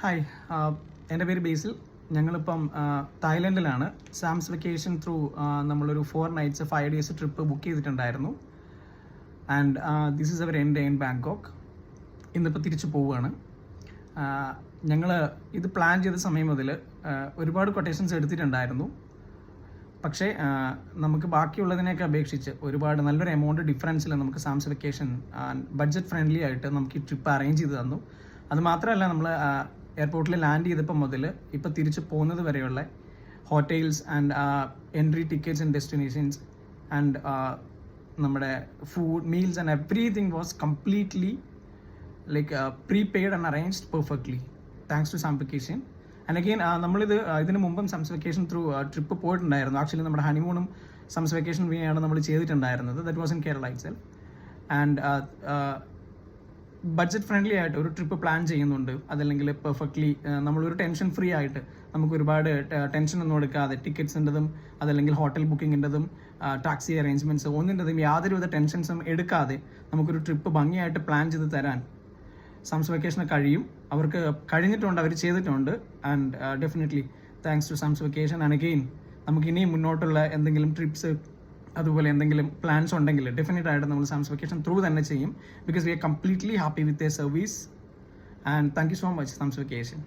Hi, എൻ്റെ പേര് ബേസിൽ. ഞങ്ങളിപ്പം തായ്ലൻഡിലാണ്. സാംസ് വെക്കേഷൻ ത്രൂ നമ്മളൊരു 4 nights 5 days ട്രിപ്പ് ബുക്ക് ചെയ്തിട്ടുണ്ടായിരുന്നു. ആൻഡ് ദിസ് ഈസ് അവർ എൻ്റെ ഇൻ ബാങ്കോക്ക്. ഇന്നിപ്പോൾ തിരിച്ചു പോവുകയാണ്. ഞങ്ങൾ ഇത് പ്ലാൻ ചെയ്ത സമയം മുതൽ ഒരുപാട് കൊട്ടേഷൻസ് എടുത്തിട്ടുണ്ടായിരുന്നു. പക്ഷേ നമുക്ക് ബാക്കിയുള്ളതിനെയൊക്കെ അപേക്ഷിച്ച് ഒരുപാട് നല്ലൊരു എമൗണ്ട് ഡിഫറൻസിൽ നമുക്ക് സാംസ് വെക്കേഷൻ ബഡ്ജറ്റ് ഫ്രണ്ട്ലി ആയിട്ട് നമുക്ക് ഈ ട്രിപ്പ് അറേഞ്ച് ചെയ്ത് തന്നു. അത് മാത്രമല്ല, നമ്മൾ എയർപോർട്ടിൽ ലാൻഡ് ചെയ്തപ്പോൾ മുതൽ ഇപ്പോൾ തിരിച്ച് പോകുന്നത് വരെയുള്ള hotels and entry tickets and destinations and നമ്മുടെ food meals and everything was completely like prepaid and arranged perfectly thanks to Sam's vacation. And again ഇതിന് മുമ്പും സാംസ് വെക്കേഷൻ ത്രൂ ട്രിപ്പ് പോയിട്ടുണ്ടായിരുന്നു. ആക്ച്വലി നമ്മുടെ ഹണിമൂണും സാംസ് വെക്കേഷൻ വഴിയാണ് നമ്മൾ ചെയ്തിട്ടുണ്ടായിരുന്നത്. That was in Kerala itself. And budget friendly ആയിട്ട് ഒരു ട്രിപ്പ് പ്ലാൻ ചെയ്യുന്നുണ്ട്. അതല്ലെങ്കിൽ പെർഫെക്റ്റ്ലി നമ്മളൊരു ടെൻഷൻ ഫ്രീ ആയിട്ട് നമുക്ക് ഒരുപാട് ടെൻഷൻ ഒന്നും എടുക്കാതെ ടിക്കറ്റ്സിൻ്റെതും അതല്ലെങ്കിൽ ഹോട്ടൽ ബുക്കിങ്ങിൻ്റെതും ടാക്സി അറേഞ്ച്മെൻറ്റ്സ് ഒന്നിൻ്റെതും യാതൊരുവിധ ടെൻഷൻസും എടുക്കാതെ നമുക്കൊരു ട്രിപ്പ് ഭംഗിയായിട്ട് പ്ലാൻ ചെയ്ത് തരാൻ സാംസ് വെക്കേഷന് കഴിയും. അവർക്ക് കഴിഞ്ഞിട്ടുണ്ട്, അവർ ചെയ്തിട്ടുണ്ട്. And definitely thanks to Sam's vacation. And again നമുക്ക് ഇനിയും മുന്നോട്ടുള്ള എന്തെങ്കിലും ട്രിപ്സ് അതുപോലെ എന്തെങ്കിലും പ്ലാൻസ് ഉണ്ടെങ്കിൽ ഡെഫിനറ്റ് ആയിട്ട് നമ്മൾ സാംസ് വെക്കേഷൻ ത്രൂ തന്നെ ചെയ്യും. Because we are completely happy with the service. And thank you so much Sam's vacation.